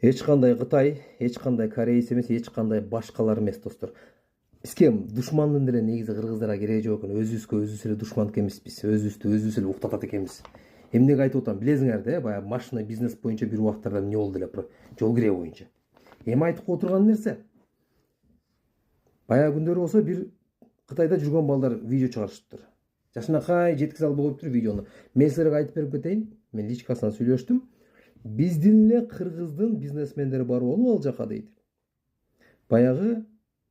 Эч кандай Кытай, эч кандай кореец эмес, эч кандай башкалар эмес достор. Бизге душмандын деле негизи кыргыздарга кереги жок экен. Өзүбүзгө эле душман экенбизбиз. Өзүбүздү эле уктатат экенбиз. Эмнеге айтып атам билесиңер да, баягы машина бизнес боюнча бир убактарда эмне болду эле, жол кире боюнча. Эми айтып отурган нерсе. Баягы күндөрү болсо бир Кытайда жүргөн балдар видео чыгарышыптыр. Жашынакай жеткизе албай коюптур видеону. Мен силерге айтып берип кетейин. Мен личкасынан сүйлөштүм. Биздин эле кыргыздын бизнесмендери бар болуп ал жака дейт. Баягы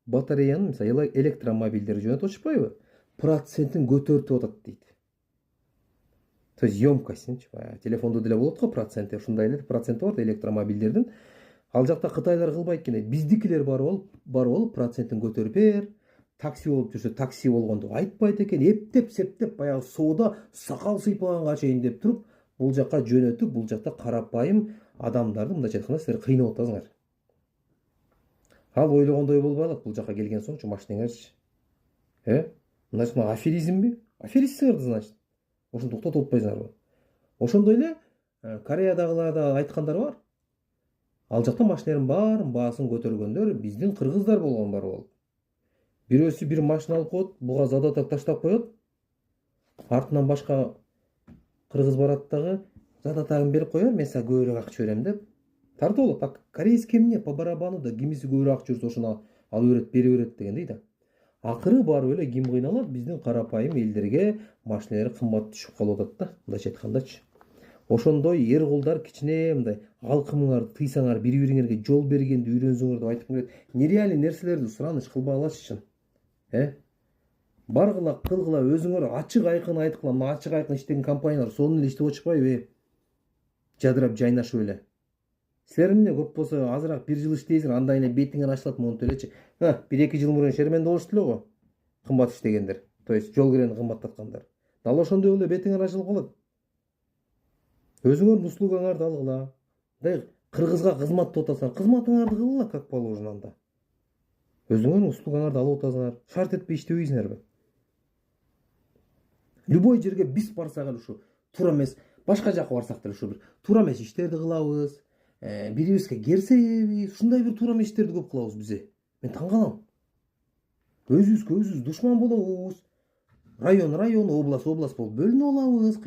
батареянын, мисалы, электромобилдерди жөнөтүп атышпайбы? Процентин көтөртүп атат дейт. То есть емкостьнчи, баягы телефондо деле болот го проценти, ушундай эле проценти бар электромобилдердин. Ал жакта кытайлар кылбайт экен. Биздикилер бар болуп процентин көтөрүп бер. Такси болуп жүрсө такси болгондук айтпайт экен. Эптеп септеп баягы соодо сакал сыйпаганга чейин деп туруп, бул жака жөнөтүп, бул жакта карапайым адамдарды мындайча айтканда силер кыйнап атасыңар. Ал ойлогондой болбой калат бул жака келген соңчу машинеңерчи. Значит, аферизмби? Аферистсиңер да, значит. Ошентип уктатып атпайсыңарбы? Ошондой эле Кореядагылар да айткандар бар. Ал жакта машинелердин баарын баасын көтөргөндөр биздин кыргыздар болгон бар болуп. Бирөөсү бир машина алып коет, буга задаток таштап коет. Артынан башка кыргыз барат дагы задатагын берип коер, мен сага көбүрөөк акча берем деп. Тартып алат. Так корейский эмне по барабану да, кимиси көбүрөөк акча жүрсө ошону алып берет, бере берет дегендей да. Акыры барып эле ким кыйналат? Биздин карапайым элдерге машиналар кымбат түшүп калып атат да, мындайча айткандачы. Ошондой эр кулдар кичине мындай алкымыңарды тыйсаңар, бири-бириңерге жол бергенди үйрөнсөңөр деп айтып келет. Нереальный нерселерди сураныч кылбагылачы. Баргыла, кылгыла, өзүңөр ачык айкын айткыла, мына ачык айкын иштеген компаниялар сонун эле иштеп атышпайбы? Жадырап жайнашып эле. Силер эмне көп болсо азыраак бир жыл иштейсиңер, андан эле бетиңер ачылат монтип элечи. Бир эки жыл мурун шерменде болушту эле го. Кымбат иштегендер. То есть жол кирени кымбаттаткандар. Дал ошондой эле бетиңер ачылып калат. Өзүңөрдүн услугаңарды алгыла. Мындай кыргызга кызматтап атасыңар, кызматыңарды кылгыла как положено анда. Өзүңөрдүн услугаңарды алып атасыңар, шарт этпей иштебейсиңерби? Любой жерге биз барсак эле ушу туура эмес, башка жака барсак деле ушу бир туура эмес иштерди кылабыз. Бирибизге керсебиз, ушундай бир туура эмес иштерди көп кылабыз биз. Мен таң калам. Өзүбүзгө өзүбүз душман болобуз. Район, область болуп бөлүнүп алабыз.